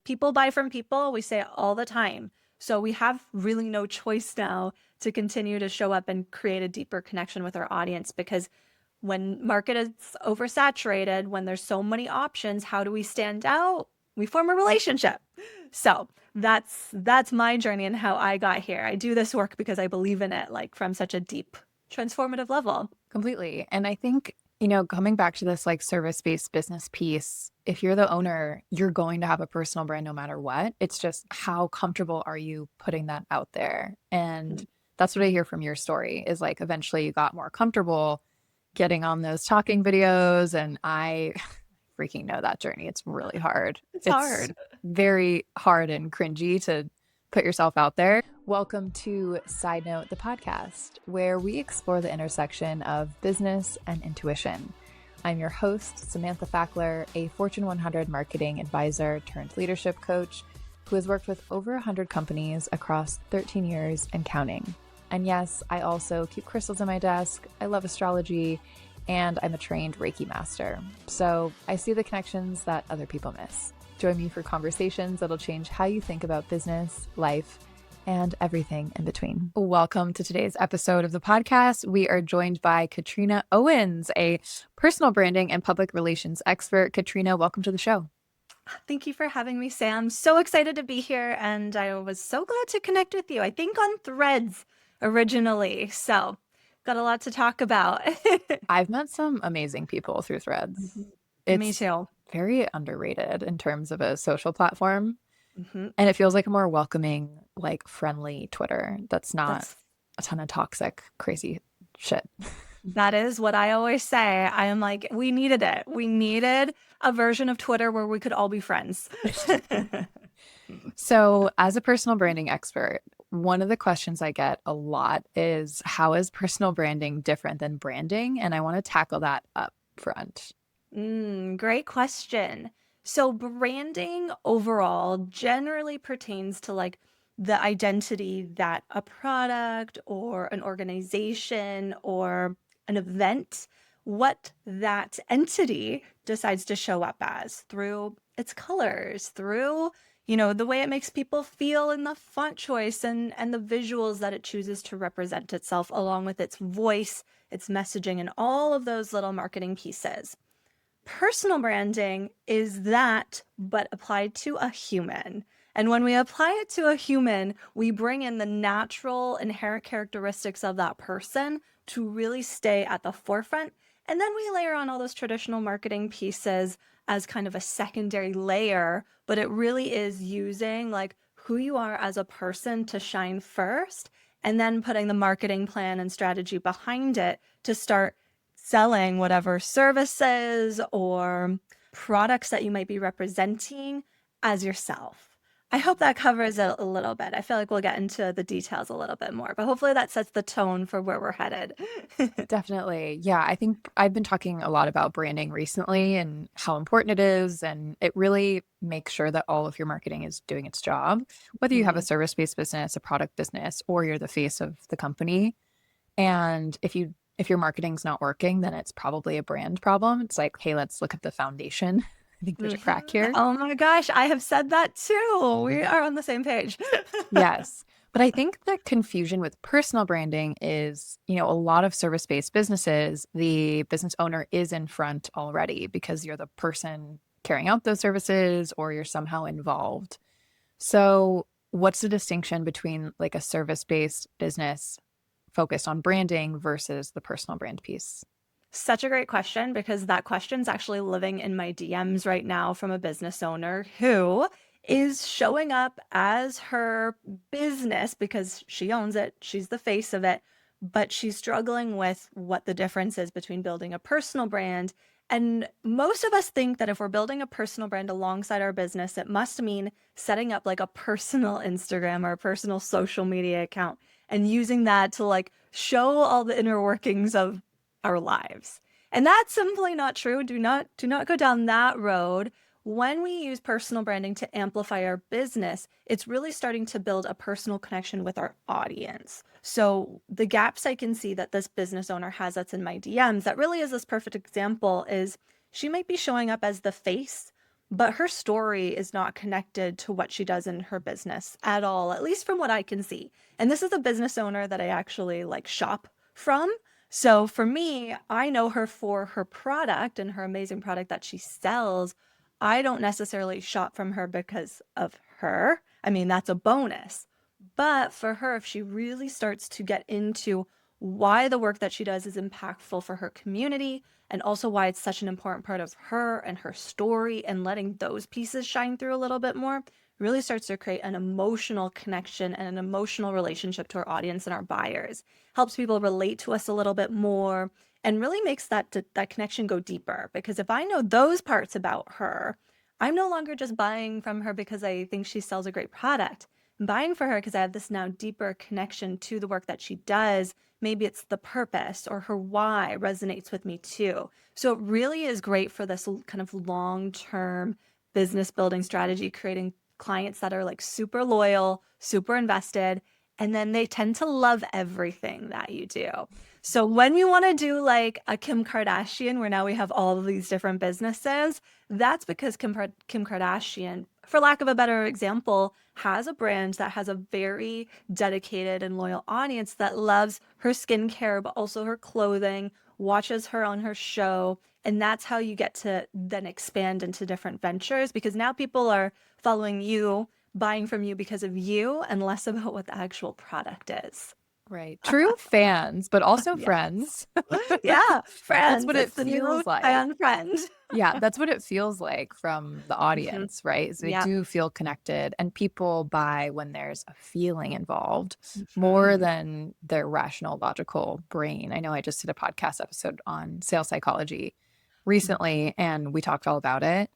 people buy from people. We say it all the time. So we have really no choice now to continue to show up and create a deeper connection with our audience, because when market is oversaturated, when there's so many options, how do we stand out? We form a relationship. So that's my journey and how I got here. I do this work because I believe in it, like from such a deep, transformative level. Completely. And I think, you know, coming back to this like service-based business piece, if you're the owner, you're going to have a personal brand no matter what. It's just how comfortable are you putting that out there? And that's what I hear from your story is like eventually you got more comfortable getting on those talking videos. And I freaking know that journey. It's really hard. It's It's hard. very hard and cringy to put yourself out there. Welcome to Side Note, the podcast, where we explore the intersection of business and intuition. I'm your host, Samantha Fackler, a Fortune 100 marketing advisor turned leadership coach who has worked with over 100 companies across 13 years and counting. And yes, I also keep crystals on my desk. I love astrology, and I'm a trained Reiki master. So I see the connections that other people miss. Join me for conversations that'll change how you think about business, life, and everything in between. Welcome to today's episode of the podcast. We are joined by Katrina Owens, a personal branding and public relations expert. Katrina, welcome to the show. Thank you for having me, Sam. So excited to be here, and I was so glad to connect with you. I think on Threads originally, so got a lot to talk about. I've met some amazing people through Threads. Me It's too. very underrated in terms of a social platform. hmm And it feels like a more welcoming, like friendly Twitter that's not That's a ton of toxic, crazy shit. that is what I always say. I am like, we needed it. We needed a version of Twitter where we could all be friends. So, as a personal branding expert, one of the questions I get a lot is how is personal branding different than branding? And I want to tackle that up front. Great question. So branding overall generally pertains to like the identity that a product or an organization or an event, what that entity decides to show up as through its colors, through, the way it makes people feel in the font choice and the visuals that it chooses to represent itself, along with its voice, its messaging, and all of those little marketing pieces. Personal branding is that, but applied to a human. And when we apply it to a human, we bring in the natural inherent characteristics of that person to really stay at the forefront. And then we layer on all those traditional marketing pieces as kind of a secondary layer, but it really is using like who you are as a person to shine first, and then putting the marketing plan and strategy behind it to start selling whatever services or products that you might be representing as yourself. I hope that covers it a little bit. I feel like we'll get into the details a little bit more, but hopefully that sets the tone for where we're headed. Definitely. Yeah, I think I've been talking a lot about branding recently and how important it is. And it really makes sure that all of your marketing is doing its job, whether you have a Mhm. service-based business, a product business, or you're the face of the company. And if your marketing's not working, then it's probably a brand problem. It's like, hey, let's look at the foundation. I think there's a crack here. Oh my gosh, I have said that too. We are on the same page. Yes. But I think the confusion with personal branding is, you know, a lot of service-based businesses, the business owner is in front already because you're the person carrying out those services or you're somehow involved. So, what's the distinction between like a service-based business focused on branding versus the personal brand piece? Such a great question, because that question's actually living in my DMs right now from a business owner who is showing up as her business because she owns it, she's the face of it, but she's struggling with what the difference is between building a personal brand. And most of us think that if we're building a personal brand alongside our business, it must mean setting up like a personal Instagram or a personal social media account and using that to like show all the inner workings of our lives. And that's simply not true. Do not go down that road. When we use personal branding to amplify our business, it's really starting to build a personal connection with our audience. So the gaps I can see that this business owner has that's in my DMs, that really is this perfect example, is she might be showing up as the face, but her story is not connected to what she does in her business at all, at least from what I can see. And this is a business owner that I actually like shop from. So for me, I know her for her product and her amazing product that she sells. I don't necessarily shop from her because of her. I mean, that's a bonus. But for her, if she really starts to get into why the work that she does is impactful for her community, and also why it's such an important part of her and her story, and letting those pieces shine through a little bit more, really starts to create an emotional connection and an emotional relationship to our audience and our buyers. Helps people relate to us a little bit more, and really makes that connection go deeper. Because if I know those parts about her, I'm no longer just buying from her because I think she sells a great product. I'm buying for her because I have this now deeper connection to the work that she does. Maybe it's the purpose or her why resonates with me too. So it really is great for this kind of long-term business building strategy, creating clients that are like super loyal, super invested, and then they tend to love everything that you do. So when you want to do like a Kim Kardashian, where now we have all of these different businesses, that's because Kim Kardashian, for lack of a better example, has a brand that has a very dedicated and loyal audience that loves her skincare, but also her clothing, watches her on her show. And that's how you get to then expand into different ventures, because now people are following you, buying from you because of you, and less about what the actual product is. Right. True fans, but also Yes. friends. Yeah, That's friends. what it It's the new feels like. fan friend. Yeah, that's what it feels like from the Mhm. audience, right? Is they Yeah. do feel connected, and people buy when there's a feeling involved more Mhm. than their rational, logical brain. I know I just did a podcast episode on sales psychology recently, and we talked all about it.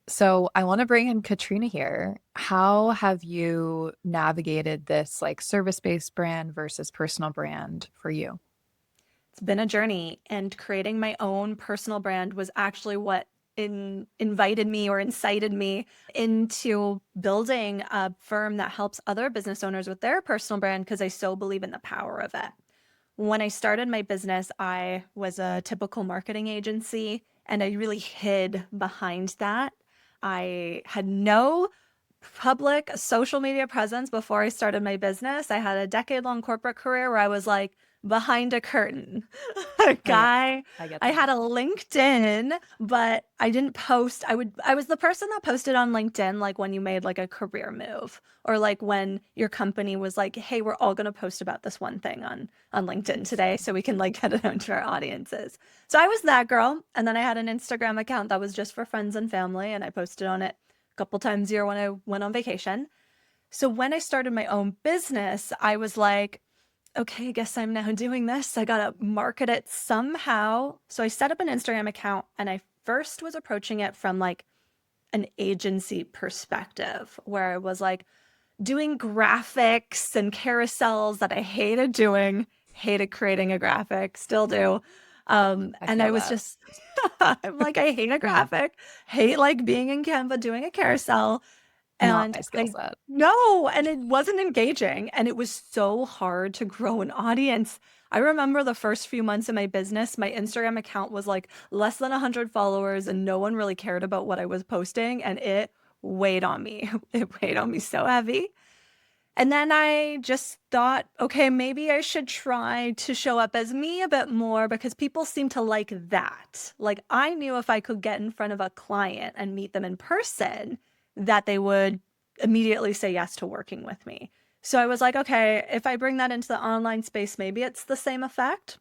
So I want to bring in Katrina here. How have you navigated this like service-based brand versus personal brand for you? It's been a journey, and creating my own personal brand was actually what invited me or incited me into building a firm that helps other business owners with their personal brand, because I so believe in the power of it. When I started my business, I was a typical marketing agency, and I really hid behind that. I had no public social media presence before I started my business. I had a decade-long corporate career where I was like behind a curtain. A Oh yeah, guy, I get I that. had a LinkedIn, but I didn't post. I was the person that posted on LinkedIn like when you made like a career move, or like when your company was like, "Hey, we're all going to post about this one thing on LinkedIn today so we can like get it out to our audiences." So I was that girl, and then I had an Instagram account that was just for friends and family, and I posted on it a couple times a year when I went on vacation. So when I started my own business, I was like, okay, I guess I'm now doing this. I got to market it somehow. So I set up an Instagram account, and I first was approaching it from like an agency perspective, where I was like doing graphics and carousels that I hated doing, hated creating a graphic, still do. I And feel I was that. just, I'm like, I hate a graphic, hate like being in Canva doing a carousel. Not And my skill I set. no, and it wasn't engaging, and it was so hard to grow an audience. I remember the first few months of my business, my Instagram account was like less than 100 followers, and no one really cared about what I was posting, and it weighed on me. It weighed on me so heavy. And then I just thought, okay, maybe I should try to show up as me a bit more, because people seem to like that. Like, I knew if I could get in front of a client and meet them in person, that they would immediately say yes to working with me. So I was like, okay, if I bring that into the online space, maybe it's the same effect.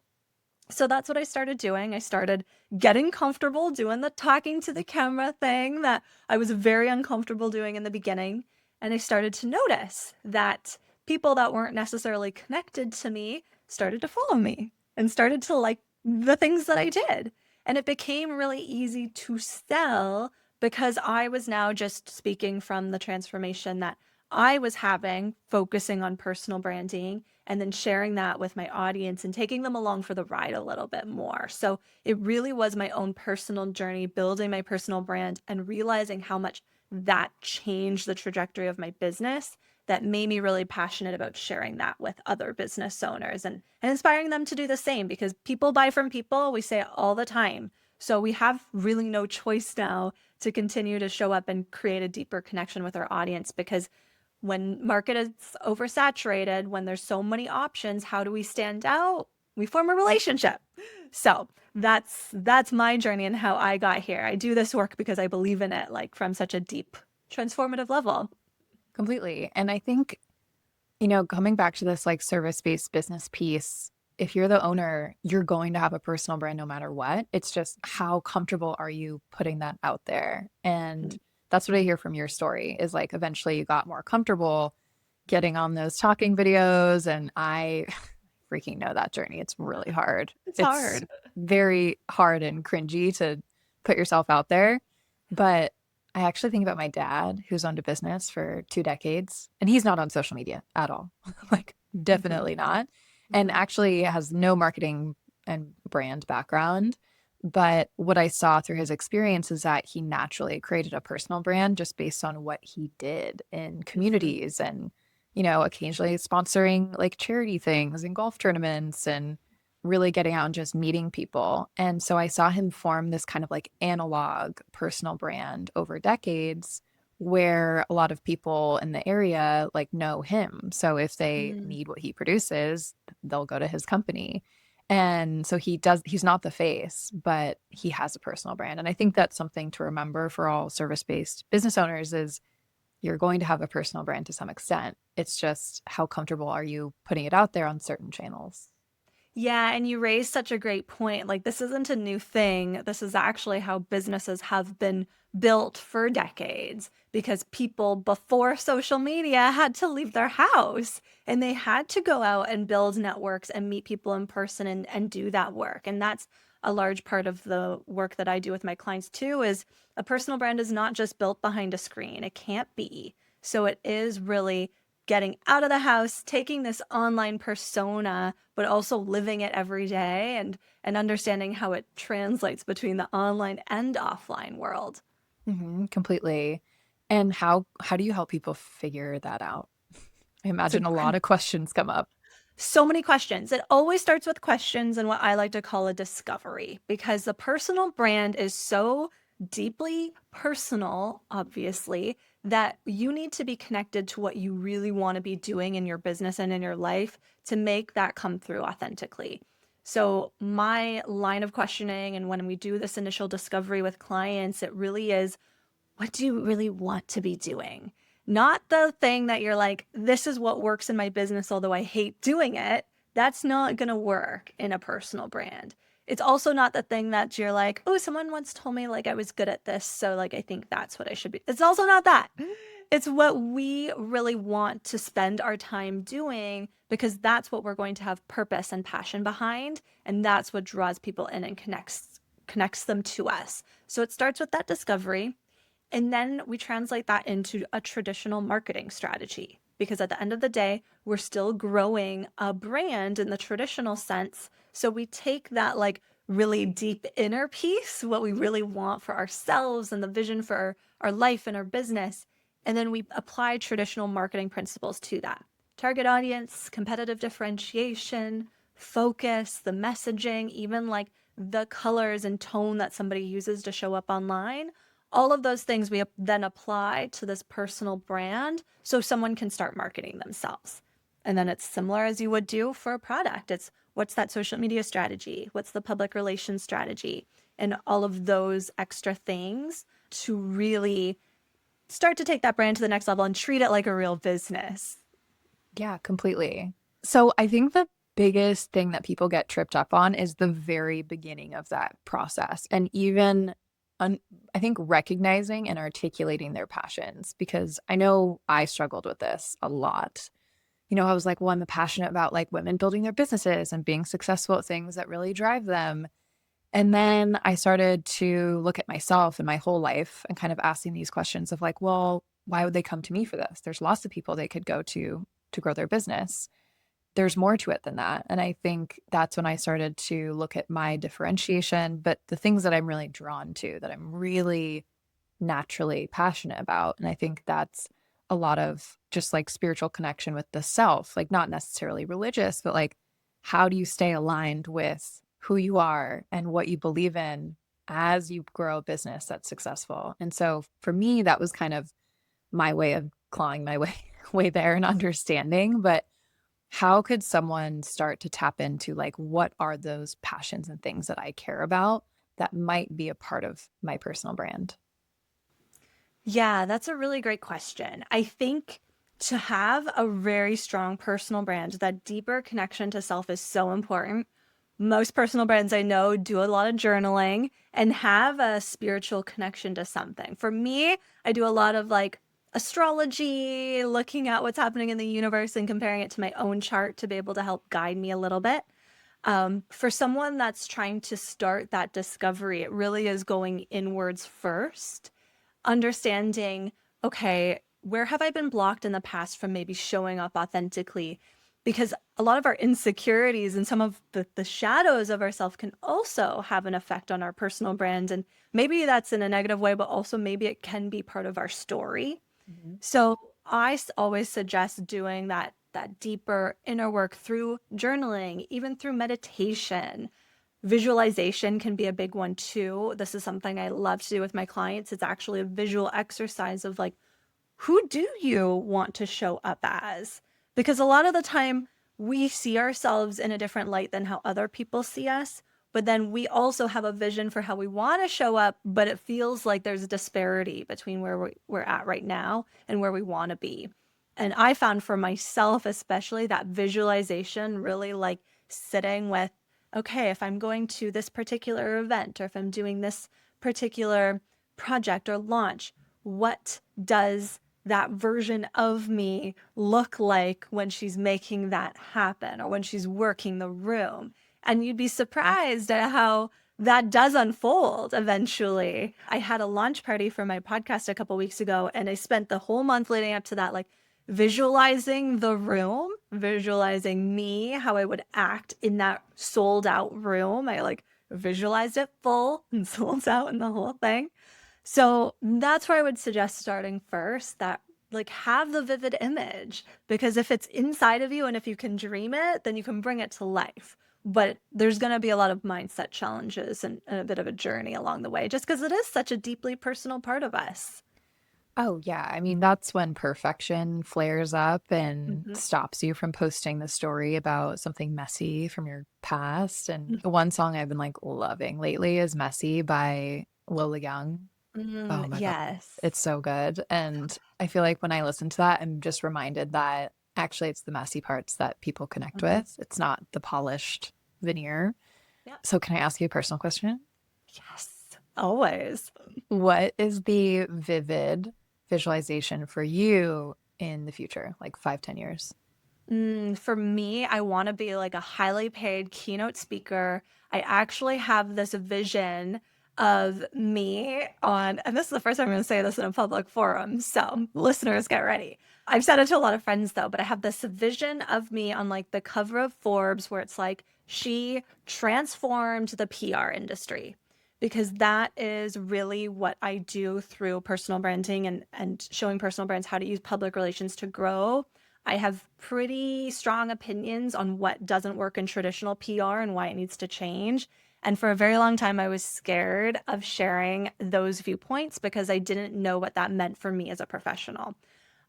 So that's what I started doing. I started getting comfortable doing the talking to the camera thing that I was very uncomfortable doing in the beginning. And I started to notice that people that weren't necessarily connected to me started to follow me and started to like the things that I did. And it became really easy to sell, because I was now just speaking from the transformation that I was having, focusing on personal branding, and then sharing that with my audience and taking them along for the ride a little bit more. So it really was my own personal journey, building my personal brand and realizing how much that changed the trajectory of my business, that made me really passionate about sharing that with other business owners, and inspiring them to do the same, because people buy from people. We say it all the time. So we have really no choice now to continue to show up and create a deeper connection with our audience, because when market is oversaturated, when there's so many options, how do we stand out? We form a relationship. So that's my journey and how I got here. I do this work because I believe in it, like from such a deep, transformative level. Completely. And I think, coming back to this like service-based business piece, if you're the owner, you're going to have a personal brand no matter what. It's just how comfortable are you putting that out there? And that's what I hear from your story is like eventually you got more comfortable getting on those talking videos. And I freaking know that journey. It's really hard. It's It's hard. very hard and cringy to put yourself out there. But I actually think about my dad, who's owned a business for 2 decades, and he's not on social media at all. Like, Mhm. definitely not. And Mhm. actually has no marketing and brand background. But what I saw through his experience is that he naturally created a personal brand just based on what he did in Mhm. communities and, occasionally sponsoring like charity things and golf tournaments and really getting out and just meeting people. And so I saw him form this kind of like analog personal brand over decades where a lot of people in the area like know him. So if they Mhm. need what he produces, they'll go to his company. And so he's not the face, but he has a personal brand. And I think that's something to remember for all service-based business owners is you're going to have a personal brand to some extent. It's just how comfortable are you putting it out there on certain channels? Yeah, and you raised such a great point. Like, this isn't a new thing. This is actually how businesses have been built for decades, because people before social media had to leave their house and they had to go out and build networks and meet people in person and do that work. And that's a large part of the work that I do with my clients too, is a personal brand is not just built behind a screen. It can't be. So it is really getting out of the house, taking this online persona, but also living it every day and understanding how it translates between the online and offline world. Completely. And how do you help people figure that out? I It's a imagine a lot of questions come up. So many questions. It always starts with questions and what I like to call a discovery, because the personal brand is so deeply personal, obviously, that you need to be connected to what you really want to be doing in your business and in your life to make that come through authentically. So, my line of questioning, and when we do this initial discovery with clients, it really is, what do you really want to be doing? Not the thing that you're like, this is what works in my business, although I hate doing it. That's not going to work in a personal brand. It's also not the thing that you're like, oh, someone once told me like I was good at this. So like I think that's what I should be. It's also not that. It's what we really want to spend our time doing, because that's what we're going to have purpose and passion behind. And that's what draws people in and connects them to us. So it starts with that discovery. And then we translate that into a traditional marketing strategy, because at the end of the day, we're still growing a brand in the traditional sense. So we take that like really deep inner piece, what we really want for ourselves and the vision for our life and our business. And then we apply traditional marketing principles to that: target audience, competitive differentiation, focus, the messaging, even like the colors and tone that somebody uses to show up online. All of those things we then apply to this personal brand so someone can start marketing themselves. And then it's similar as you would do for a product. It's, what's that social media strategy? What's the public relations strategy? And all of those extra things to really start to take that brand to the next level and treat it like a real business. Yeah, completely. So I think the biggest thing that people get tripped up on is the very beginning of that process. And even un- I think recognizing and articulating their passions, because I know I struggled with this a lot. I was like, well, I'm passionate about like women building their businesses and being successful at things that really drive them. And then I started to look at myself and my whole life and kind of asking these questions of like, well, why would they come to me for this? There's lots of people they could go to grow their business. There's more to it than that. And I think that's when I started to look at my differentiation, but the things that I'm really drawn to, that I'm really naturally passionate about. And I think that's a lot of just like spiritual connection with the self, like not necessarily religious, but like how do you stay aligned with who you are and what you believe in as you grow a business that's successful. And so for me, that was kind of my way of clawing my way there and understanding. But how could someone start to tap into like what are those passions and things that I care about that might be a part of my personal brand? Yeah, that's a really great question. I think to have a very strong personal brand, that deeper connection to self is so important. Most personal brands I know do a lot of journaling and have a spiritual connection to something. For me, I do a lot of like astrology, looking at what's happening in the universe and comparing it to my own chart to be able to help guide me a little bit. For someone that's trying to start that discovery, it really is going inwards first, understanding, okay, where have I been blocked in the past from maybe showing up authentically? Because a lot of our insecurities and some of the shadows of ourselves can also have an effect on our personal brand. And maybe that's in a negative way, but also maybe it can be part of our story. Mhm. So always suggest doing that deeper inner work through journaling, even through meditation. Visualization can be a big one too. This is something I love to do with my clients. It's actually a visual exercise of like, who do you want to show up as? Because a lot of the time we see ourselves in a different light than how other people see us. But then we also have a vision for how we want to show up, but it feels like there's a disparity between where we're at right now and where we want to be. And I found for myself, especially that visualization really like sitting with, okay, if I'm going to this particular event or if I'm doing this particular project or launch, what does that version of me look like when she's making that happen or when she's working the room? And you'd be surprised at how that does unfold eventually. I had a launch party for my podcast a couple weeks ago, and I spent the whole month leading up to that, like visualizing the room, visualizing me, how I would act in that sold out room. I like visualized it full and sold out and the whole thing. So that's where I would suggest starting first, that like have the vivid image, because if it's inside of you and if you can dream it, then you can bring it to life. But there's going to be a lot of mindset challenges and a bit of a journey along the way, just because it is such a deeply personal part of us. Oh, yeah. I mean, that's when perfection flares up and Mhm. stops you from posting the story about something messy from your past. And one song I've been like loving lately is Messy by Lola Young. Oh my God. Yes. It's so good. And I feel like when I listen to that, I'm just reminded that actually it's the messy parts that people connect Mhm. with. It's not the polished veneer. Yep. So, can I ask you a personal question? Yes. Always. What is the vivid visualization for you in the future, like 5, 10 years? For me, I want to be like a highly paid keynote speaker. I actually have this vision of me on, and this is the first time I'm going to say this in a public forum. So, listeners, get ready. I've said it to a lot of friends though, but I have this vision of me on like the cover of Forbes where it's like she transformed the PR industry, because that is really what I do through personal branding and showing personal brands how to use public relations to grow. I have pretty strong opinions on what doesn't work in traditional PR and why it needs to change. And for a very long time, I was scared of sharing those viewpoints because I didn't know what that meant for me as a professional.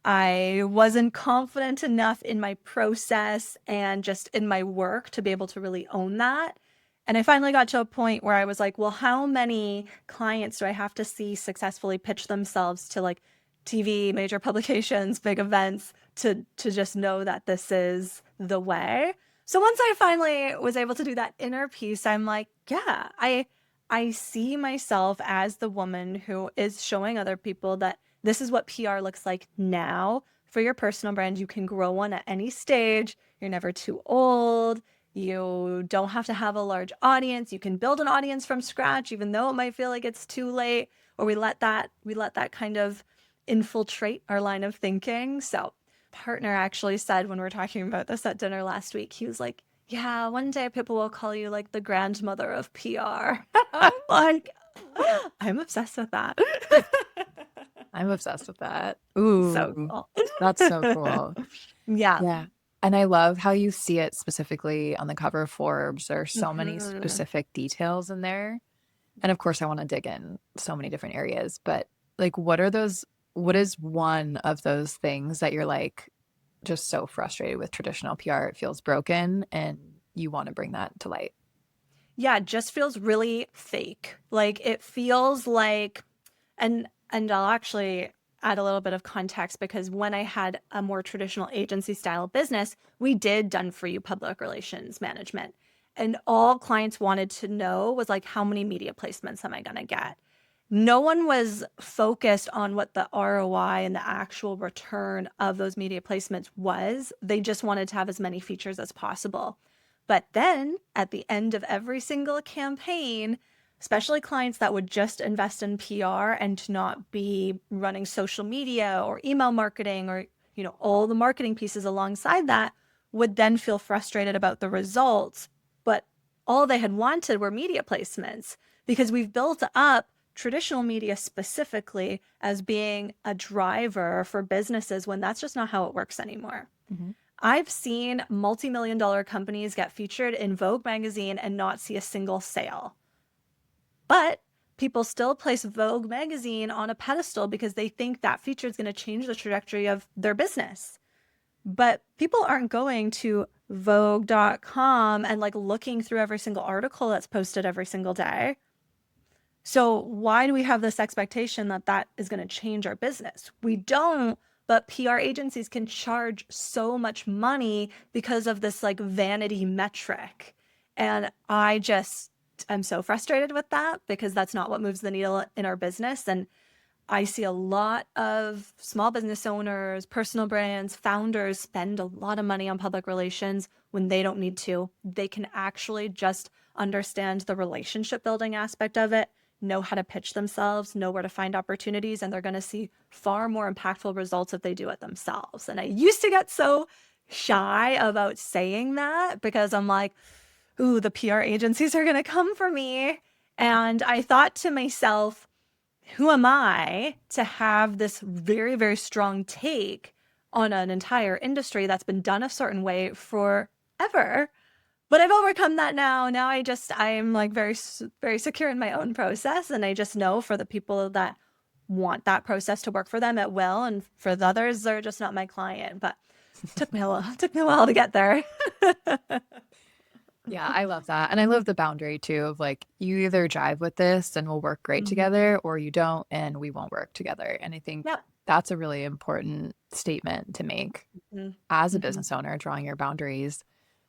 I wasn't confident enough in my process and just in my work to be able to really own that. And I finally got to a point where I was like, well, how many clients do I have to see successfully pitch themselves to like TV, major publications, big events to just know that this is the way? So once I finally was able to do that inner piece, I'm like, yeah, I see myself as the woman who is showing other people that this is what PR looks like now for your personal brand. You can grow one at any stage. You're never too old. You don't have to have a large audience. You can build an audience from scratch, even though it might feel like it's too late, or we let that kind of infiltrate our line of thinking. So, partner actually said when we were talking about this at dinner last week, he was like, "Yeah, one day people will call you like the grandmother of PR." I'm like, I'm obsessed with that. I'm obsessed with that. So Ooh, cool. that's so cool. Yeah. Yeah. And I love how you see it specifically on the cover of Forbes. There are so many Mhm. specific details in there. And of course, I want to dig in so many different areas, but like, what is one of those things that you're like just so frustrated with traditional PR? It feels broken and you want to bring that to light. Yeah, it just feels really fake. Like it feels like, and I'll actually add a little bit of context because when I had a more traditional agency style business, we did done for you public relations management. And all clients wanted to know was like, how many media placements am I going to get? No one was focused on what the ROI and the actual return of those media placements was. They just wanted to have as many features as possible. But then at the end of every single campaign, especially clients that would just invest in PR and to not be running social media or email marketing or, all the marketing pieces alongside that, would then feel frustrated about the results. But all they had wanted were media placements because we've built up traditional media specifically as being a driver for businesses when that's just not how it works anymore. Mm-hmm. I've seen multi-million dollar companies get featured in Vogue magazine and not see a single sale. But people still place Vogue magazine on a pedestal because they think that feature is going to change the trajectory of their business. But people aren't going to Vogue.com and like looking through every single article that's posted every single day. So why do we have this expectation that that is going to change our business? We don't, but PR agencies can charge so much money because of this like vanity metric. And I'm so frustrated with that because that's not what moves the needle in our business. And I see a lot of small business owners, personal brands, founders spend a lot of money on public relations when they don't need to. They can actually just understand the relationship building aspect of it, know how to pitch themselves, know where to find opportunities, and they're going to see far more impactful results if they do it themselves. And I used to get so shy about saying that because I'm like, ooh, the PR agencies are going to come for me. And I thought to myself, who am I to have this very, very strong take on an entire industry that's been done a certain way forever? But I've overcome that now. Now I'm like very, very secure in my own process. And I just know for the people that want that process to work for them, it will. And for the others, they're just not my client. But took me a while to get there. Yeah, I love that. And I love the boundary too of like, you either jive with this and we'll work great Mhm. together, or you don't and we won't work together. And I think Yep. that's a really important statement to make Mhm. as a Mhm. business owner, drawing your boundaries.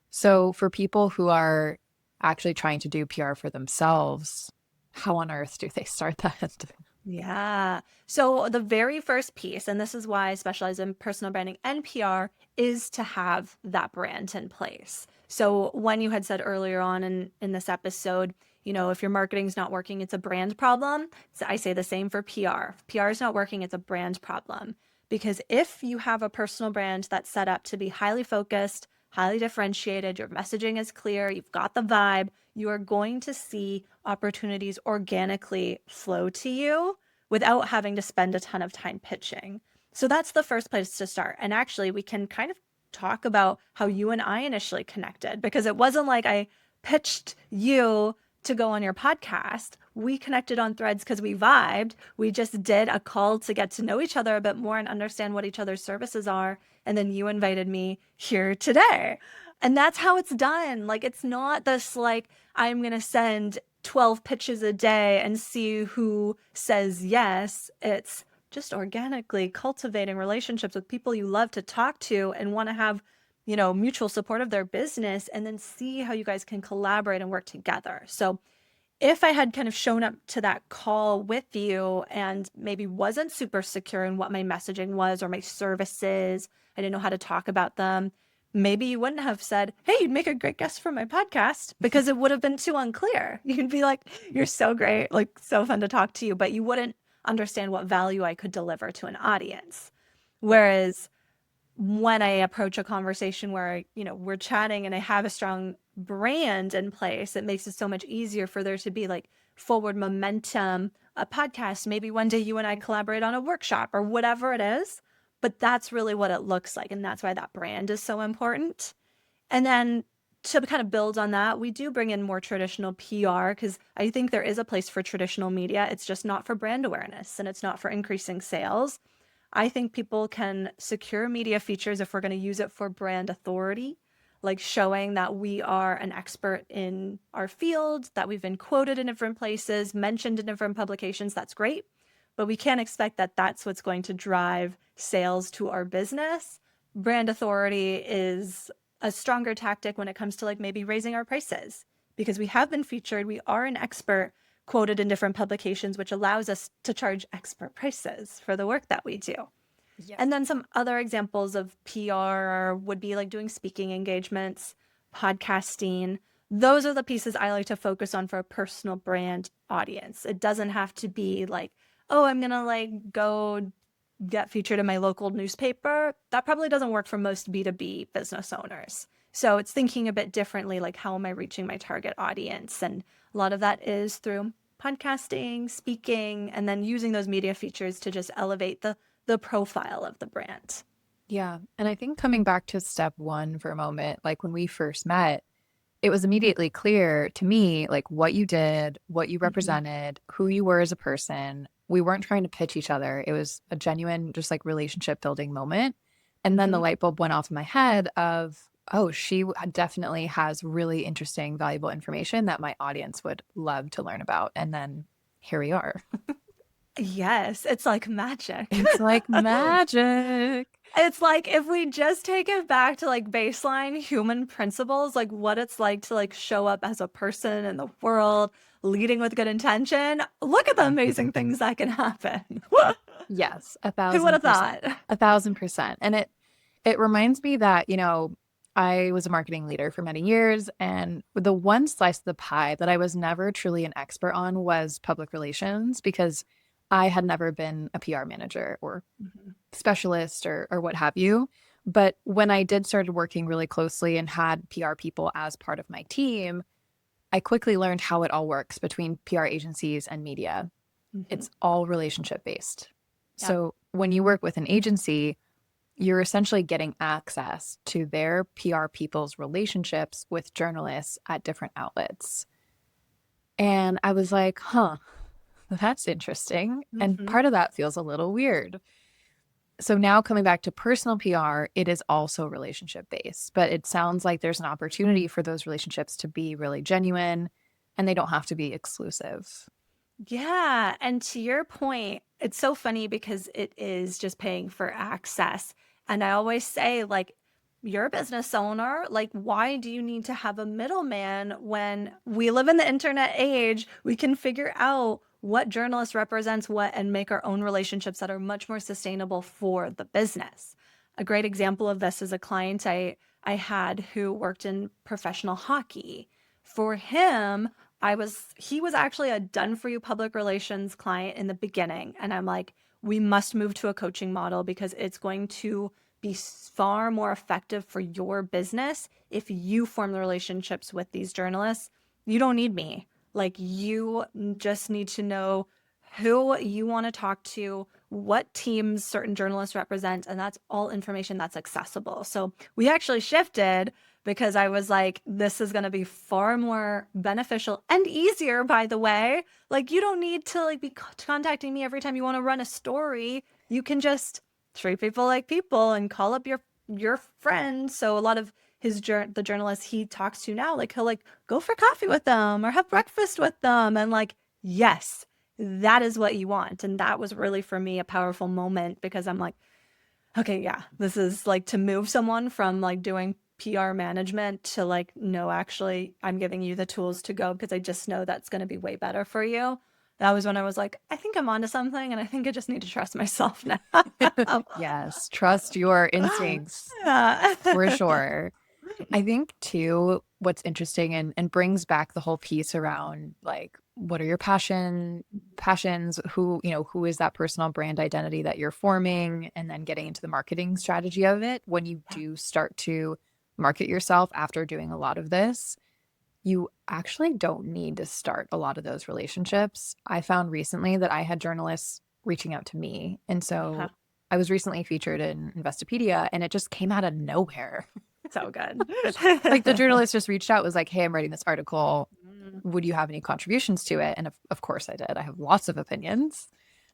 So, for people who are actually trying to do PR for themselves, how on earth do they start that? Yeah. So the very first piece, and this is why I specialize in personal branding and PR, is to have that brand in place. So when you had said earlier on in this episode, if your marketing is not working, it's a brand problem. So I say the same for PR. If PR is not working, it's a brand problem. Because if you have a personal brand that's set up to be highly focused, highly differentiated, your messaging is clear, you've got the vibe, you are going to see opportunities organically flow to you without having to spend a ton of time pitching. So that's the first place to start. And actually, we can kind of talk about how you and I initially connected because it wasn't like I pitched you to go on your podcast. We connected on Threads because we vibed. We just did a call to get to know each other a bit more and understand what each other's services are. And then you invited me here today. And that's how it's done. Like, it's not this like, I'm going to send 12 pitches a day and see who says yes. It's just organically cultivating relationships with people you love to talk to and want to have, mutual support of their business and then see how you guys can collaborate and work together. So if I had kind of shown up to that call with you and maybe wasn't super secure in what my messaging was or my services, I didn't know how to talk about them, maybe you wouldn't have said, hey, you'd make a great guest for my podcast because it would have been too unclear. You'd be like, you're so great, like so fun to talk to you, but you wouldn't understand what value I could deliver to an audience. Whereas when I approach a conversation where, we're chatting and I have a strong brand in place, it makes it so much easier for there to be like forward momentum, a podcast. Maybe one day you and I collaborate on a workshop or whatever it is. But that's really what it looks like. And that's why that brand is so important. And then to kind of build on that, we do bring in more traditional PR because I think there is a place for traditional media. It's just not for brand awareness and it's not for increasing sales. I think people can secure media features if we're going to use it for brand authority, like showing that we are an expert in our field, that we've been quoted in different places, mentioned in different publications. That's great. But we can't expect that that's what's going to drive sales to our business. Brand authority is a stronger tactic when it comes to like maybe raising our prices because we have been featured. We are an expert quoted in different publications, which allows us to charge expert prices for the work that we do. Yes. And then some other examples of PR would be like doing speaking engagements, podcasting. Those are the pieces I like to focus on for a personal brand audience. It doesn't have to be like, oh, I'm going to like go get featured in my local newspaper. That probably doesn't work for most B2B business owners. So it's thinking a bit differently, like how am I reaching my target audience? And a lot of that is through podcasting, speaking, and then using those media features to just elevate the profile of the brand. Yeah. And I think coming back to step one for a moment, like when we first met, it was immediately clear to me, like what you did, what you Mhm. represented, who you were as a person. We weren't trying to pitch each other. It was a genuine, just like relationship building moment. And then the Mhm. light bulb went off in my head of, oh, definitely has really interesting, valuable information that my audience would love to learn about. And then here we are. Yes, it's like magic. It's like magic. It's like if we just take it back to like baseline human principles, like what it's like to like show up as a person in the world, leading with good intention. Look at the amazing things that can happen. Yes, a Who would thousand have percent. thought? 1,000%. And it reminds me that, I was a marketing leader for many years, and the one slice of the pie that I was never truly an expert on was public relations because I had never been a PR manager or Mhm. specialist or what have you. But when I did started working really closely and had PR people as part of my team, I quickly learned how it all works between PR agencies and media. Mhm. It's all relationship based. Yep. So when you work with an agency, you're essentially getting access to their PR people's relationships with journalists at different outlets. And I was like, huh, that's interesting. And Mhm. part of that feels a little weird. So now coming back to personal PR, it is also relationship based, but it sounds like there's an opportunity for those relationships to be really genuine and they don't have to be exclusive. Yeah. And to your point, it's so funny because it is just paying for access. And I always say, like, you're a business owner. Like, why do you need to have a middleman when we live in the internet age? We can figure out what journalist represents what and make our own relationships that are much more sustainable for the business. A great example of this is a client I had who worked in professional hockey. For him, he was actually a done for you public relations client in the beginning. And I'm like, we must move to a coaching model because it's going to be far more effective for your business if you form the relationships with these journalists. You don't need me. Like, you just need to know who you want to talk to, what teams certain journalists represent, and that's all information that's accessible. So we actually shifted because I was like, this is going to be far more beneficial and easier, by the way. Like, you don't need to like be contacting me every time you want to run a story. You can just treat people like people and call up your friends. So a lot of the journalists he talks to now, like he'll like go for coffee with them or have breakfast with them and like, yes, that is what you want. And that was really for me a powerful moment because I'm like, okay, yeah, this is like to move someone from like doing PR management to like, no, actually, I'm giving you the tools to go because I just know that's going to be way better for you. That was when I was like, I think I'm onto something and I think I just need to trust myself now. Yes, trust your instincts Yeah. for sure. I think too, what's interesting and brings back the whole piece around like what are your passions, who is that personal brand identity that you're forming, and then getting into the marketing strategy of it. When you do start to market yourself after doing a lot of this, you actually don't need to start a lot of those relationships. I found recently that I had journalists reaching out to me. And Uh-huh. so I was recently featured in Investopedia and it just came out of nowhere. So good. Like the journalist just reached out, was like, hey, I'm writing this article. Mm. Would you have any contributions to it? And of course I did. I have lots of opinions.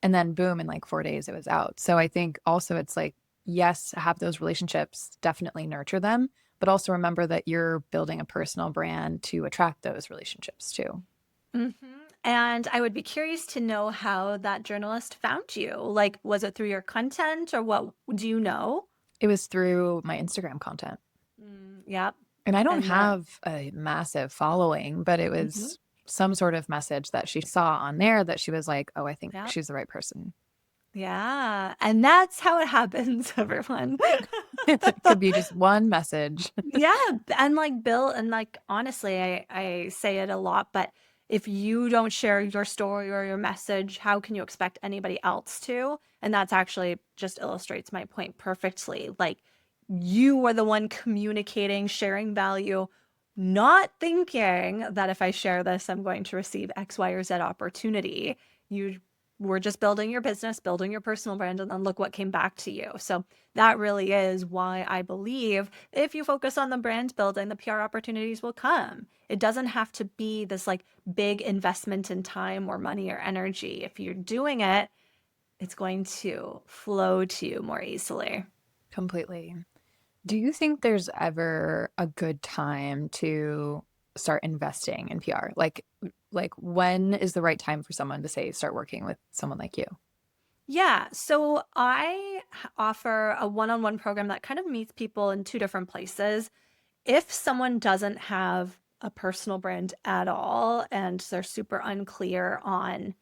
And then boom, in like 4 days it was out. So I think also it's like, yes, have those relationships, definitely nurture them, but also remember that you're building a personal brand to attract those relationships too. Mhm. And I would be curious to know how that journalist found you. Like, was it through your content or what do you know? It was through my Instagram content. Yep. And I don't And that, have a massive following, but it mhm, was some sort of message that she saw on there that she was like, oh, I think yep. she's the right person. Yeah. And that's how it happens, everyone. It could be just one message. Yeah, and like Bill, and like honestly, I say it a lot, but if you don't share your story or your message, how can you expect anybody else to? And that's actually just illustrates my point perfectly. Like you are the one communicating, sharing value, not thinking that if I share this, I'm going to receive X, Y, or Z opportunity. You were just building your business, building your personal brand, and then look what came back to you. So that really is why I believe if you focus on the brand building, the PR opportunities will come. It doesn't have to be this like big investment in time or money or energy. If you're doing it, it's going to flow to you more easily. Completely. Do you think there's ever a good time to start investing in PR? Like when is the right time for someone to say start working with someone like you? Yeah, so I offer a one on one program that kind of meets people in two different places. If someone doesn't have a personal brand at all and they're super unclear on,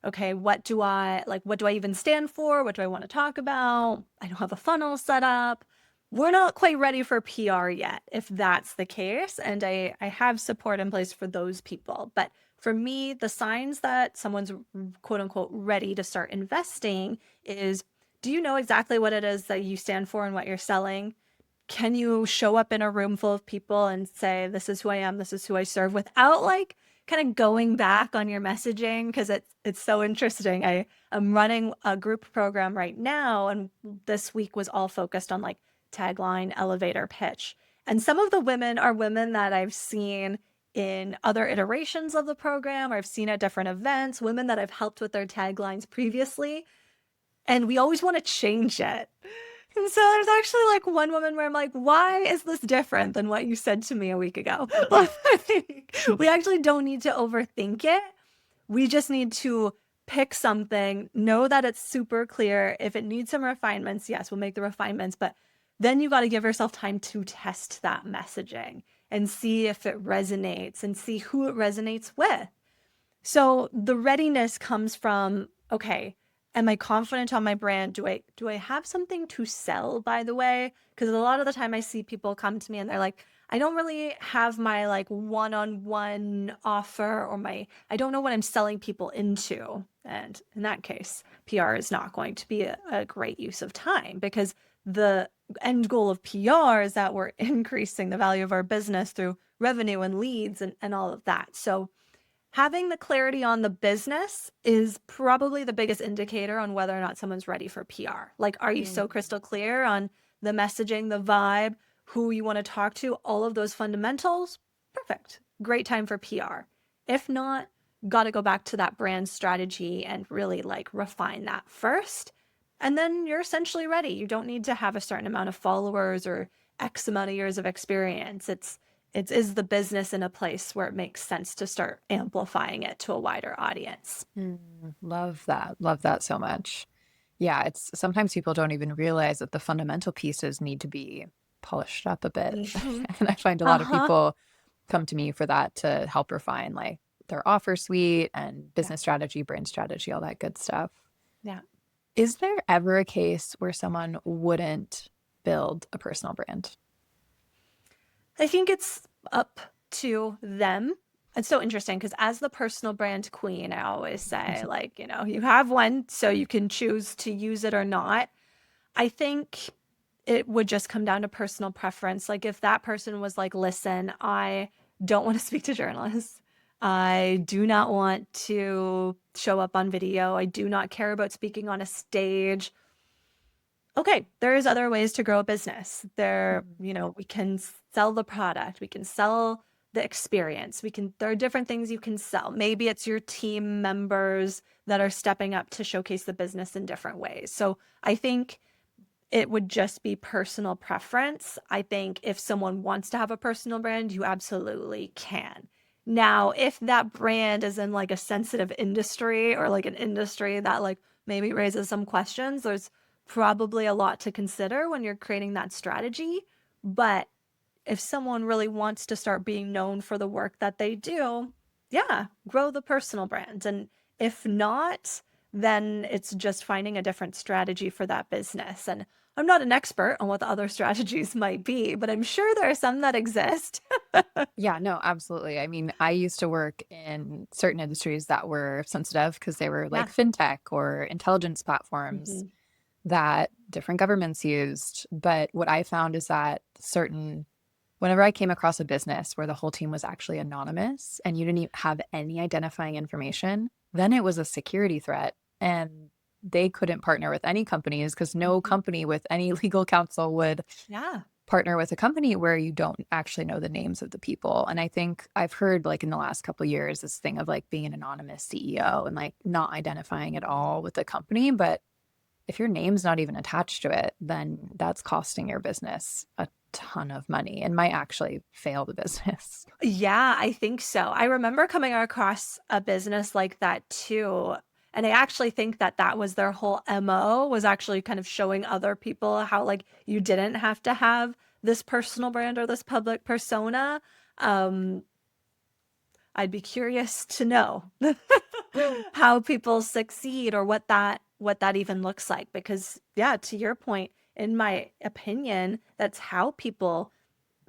okay, what do I even stand for? What do I want to talk about? I don't have a funnel set up. We're not quite ready for PR yet, if that's the case. And I have support in place for those people. But for me, the signs that someone's quote unquote ready to start investing is, do you know exactly what it is that you stand for and what you're selling? Can you show up in a room full of people and say, this is who I am, this is who I serve, without like kind of going back on your messaging? Because it's so interesting. I'm running a group program right now, and this week was all focused on like tagline, elevator pitch. And some of the women are women that I've seen in other iterations of the program, or I've seen at different events, women that I've helped with their taglines previously. And we always want to change it. And so there's actually like one woman where I'm like, why is this different than what you said to me a week ago? We actually don't need to overthink it. We just need to pick something, know that it's super clear. If it needs some refinements, yes, we'll make the refinements, but then you got to give yourself time to test that messaging and see if it resonates and see who it resonates with. So the readiness comes from, okay, am I confident on my brand? Do I have something to sell, by the way? Because a lot of the time I see people come to me and they're like, I don't really have my like one-on-one offer, or I don't know what I'm selling people into. And in that case, PR is not going to be a great use of time, because the end goal of PR is that we're increasing the value of our business through revenue and leads and all of that. So having the clarity on the business is probably the biggest indicator on whether or not someone's ready for PR. Like, are you so Mm. crystal clear on the messaging, the vibe, who you want to talk to, all of those fundamentals? Perfect. Great time for PR. If not, got to go back to that brand strategy and really like refine that first. And then you're essentially ready. You don't need to have a certain amount of followers or X amount of years of experience. It is the business in a place where it makes sense to start amplifying it to a wider audience. Mm, love that. Love that so much. Yeah, it's sometimes people don't even realize that the fundamental pieces need to be polished up a bit. Mm-hmm. And I find a lot of Uh-huh. people come to me for that to help refine like their offer suite and Yeah. business strategy, brand strategy, all that good stuff. Yeah. Is there ever a case where someone wouldn't build a personal brand? I think it's up to them. It's so interesting because as the personal brand queen, I always say, like, you have one, so you can choose to use it or not. I think it would just come down to personal preference. Like if that person was like, listen, I don't want to speak to journalists. I do not want to show up on video. I do not care about speaking on a stage. okay, there's other ways to grow a business. Mhm. We can sell the product, we can sell the experience. There are different things you can sell. Maybe it's your team members that are stepping up to showcase the business in different ways. So I think it would just be personal preference. I think if someone wants to have a personal brand, you absolutely can. Now, if that brand is in like a sensitive industry or like an industry that like maybe raises some questions, there's probably a lot to consider when you're creating that strategy. But if someone really wants to start being known for the work that they do, yeah, grow the personal brand. And if not, then it's just finding a different strategy for that business. And I'm not an expert on what the other strategies might be, but I'm sure there are some that exist. Yeah, no, absolutely. I mean, I used to work in certain industries that were sensitive because they were Yeah. like fintech or intelligence platforms Hmm. that different governments used. But what I found is that whenever I came across a business where the whole team was actually anonymous and you didn't even have any identifying information, then it was a security threat. And they couldn't partner with any companies because no Hmm. company with any legal counsel would Yeah. partner with a company where you don't actually know the names of the people. And I think I've heard like in the last couple of years this thing of like being an anonymous CEO and like not identifying at all with the company, but if your name's not even attached to it, then that's costing your business a ton of money and might actually fail the business. Yeah, I think so. I remember coming across a business like that too. And I actually think that that was their whole MO, was actually kind of showing other people how like you didn't have to have this personal brand or this public persona. Um, I'd be curious to know how people succeed or what that even looks like because yeah, to your point, in my opinion, that's how people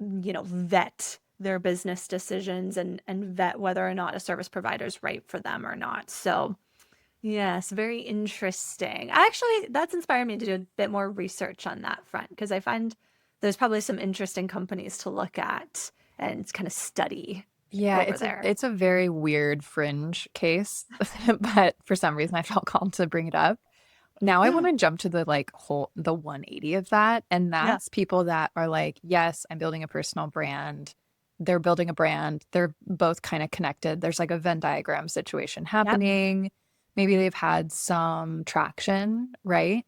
vet their business decisions and vet whether or not a service provider is right for them or not. So, yes, very interesting. Actually, that's inspired me to do a bit more research on that front because I find there's probably some interesting companies to look at and kind of study Yeah, over there. it's a very weird fringe case, but for some reason I felt called to bring it up. Now I want Yeah. to jump to the 180 of that, and Yeah. that's people that are like, "Yes, I'm building a personal brand." They're building a brand. They're both kind of connected. There's like a Venn diagram situation Yep. happening. Maybe they've had some traction, right?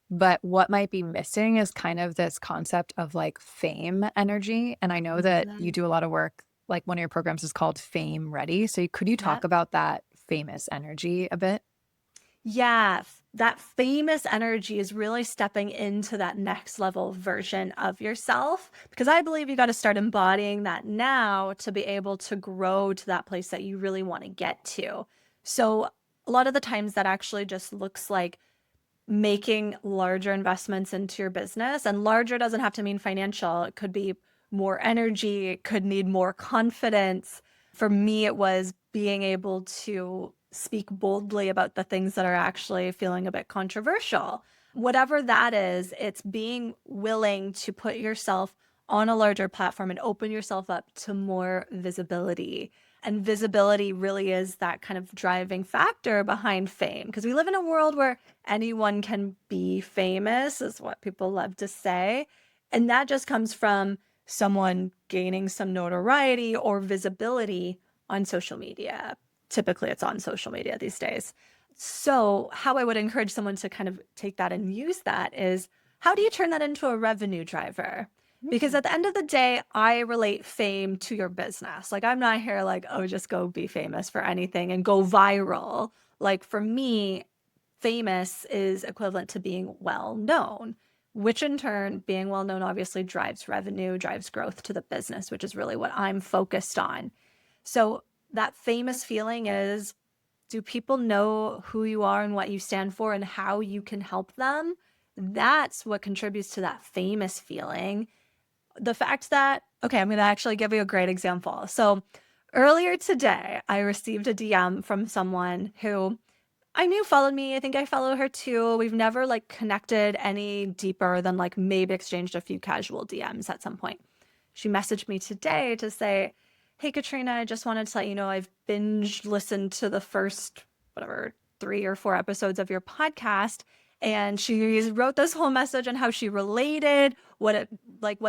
But what might be missing is kind of this concept of like fame energy. And I know that you Mhm. do a lot of work, like one of your programs is called Fame Ready. So could you talk Yep. about that famous energy a bit? Yeah, that famous energy is really stepping into that next level version of yourself because I believe you got to start embodying that now to be able to grow to that place that you really want to get to. So, a lot of the times that actually just looks like making larger investments into your business. And larger doesn't have to mean financial, it could be more energy, it could need more confidence. For me, it was being able to speak boldly about the things that are actually feeling a bit controversial. Whatever that is, it's being willing to put yourself on a larger platform and open yourself up to more visibility. And visibility really is that kind of driving factor behind fame because we live in a world where anyone can be famous, is what people love to say. And that just comes from someone gaining some notoriety or visibility on social media. Typically, it's on social media these days. So, how I would encourage someone to kind of take that and use that is how do you turn that into a revenue driver? Because Mhm. at the end of the day, I relate fame to your business. Like, I'm not here like, oh, just go be famous for anything and go viral. Like, for me, famous is equivalent to being well known, which in turn, being well known obviously drives revenue, drives growth to the business, which is really what I'm focused on. So, that famous feeling is, do people know who you are and what you stand for and how you can help them? That's what contributes to that famous feeling. The fact that, okay, I'm going to actually give you a great example. So, earlier today, I received a DM from someone who I knew followed me. I think I follow her too. We've never like connected any deeper than like maybe exchanged a few casual DMs at some point. She messaged me today to say, "Hey Katrina, I just wanted to let you know I've binge listened to the first whatever 3 or 4 episodes of your podcast And she wrote this whole message on how she related, what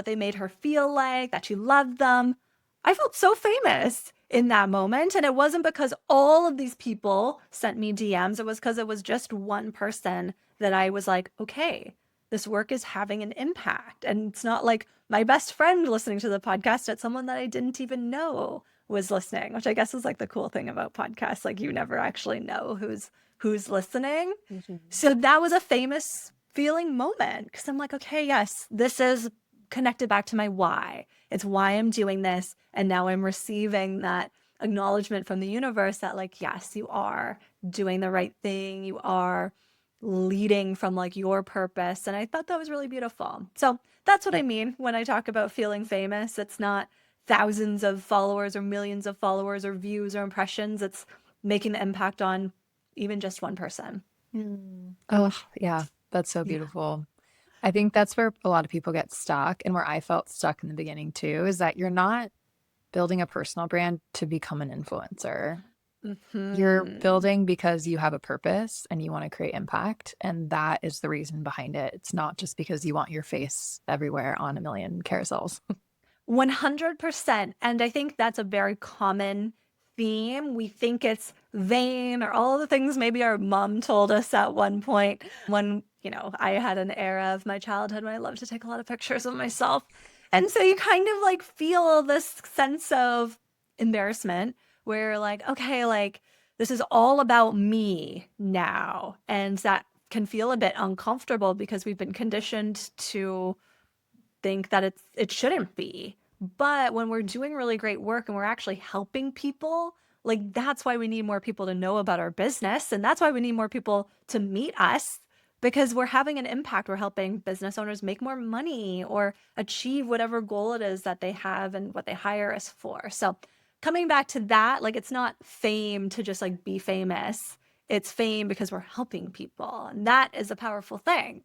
they made her feel like, that she loved them. I felt so famous in that moment. And it wasn't because all of these people sent me DMs. It was because it was just one person that I was like, okay, this work is having an impact. And it's not like my best friend listening to the podcast, it's someone that I didn't even know was listening, which I guess is like the cool thing about podcasts. Like you never actually know who's listening. Mhm. So that was a famous feeling moment because I'm like, okay, yes, this is connected back to my why. It's why I'm doing this. And now I'm receiving that acknowledgement from the universe that, like, yes, you are doing the right thing. You are leading from like your purpose. And I thought that was really beautiful. So that's what I mean when I talk about feeling famous. It's not thousands of followers or millions of followers or views or impressions. It's making the impact on even just one person. Oh, yeah, that's so Yeah. beautiful. I think that's where a lot of people get stuck, and where I felt stuck in the beginning too, is that you're not building a personal brand to become an influencer. You're Hmm. building because you have a purpose and you want to create impact, and that is the reason behind it. It's not just because you want your face everywhere on a million carousels. 100%. And I think that's a very common theme. We think it's vain or all the things maybe our mom told us at one point when, I had an era of my childhood when I loved to take a lot of pictures of myself. And so you kind of like feel this sense of embarrassment where you're like, okay, like this is all about me now. And that can feel a bit uncomfortable because we've been conditioned to think that it shouldn't be. But when we're doing really great work and we're actually helping people, like that's why we need more people to know about our business. And that's why we need more people to meet us because we're having an impact. We're helping business owners make more money or achieve whatever goal it is that they have and what they hire us for. So coming back to that, like it's not fame to just like be famous. It's fame because we're helping people. And that is a powerful thing.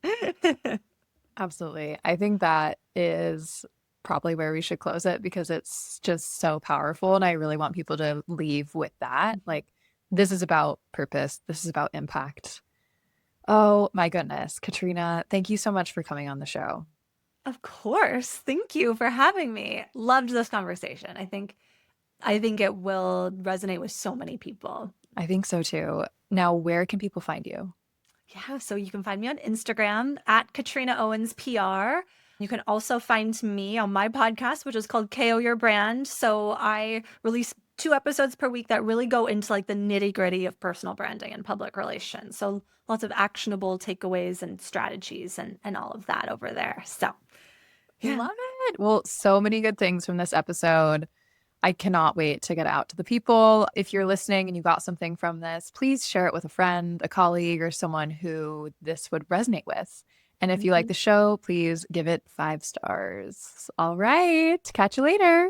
Absolutely. I think that is probably where we should close it because it's just so powerful. And I really want people to leave with that. Like, this is about purpose, this is about impact. Oh my goodness. Katrina, thank you so much for coming on the show. Of course. Thank you for having me. Loved this conversation. I think it will resonate with so many people. I think so too. Now, where can people find you? Yeah, so you can find me on Instagram at Katrina Owens PR. You can also find me on my podcast, which is called KO Your Brand. So I release 2 episodes per week that really go into like the nitty-gritty of personal branding and public relations. So lots of actionable takeaways and strategies and all of that over there. So yeah. Love it. Well, so many good things from this episode. I cannot wait to get out to the people. If you're listening and you got something from this, please share it with a friend, a colleague, or someone who this would resonate with. And if you like Mhm. the show, please give it 5 stars. All right. Catch you later.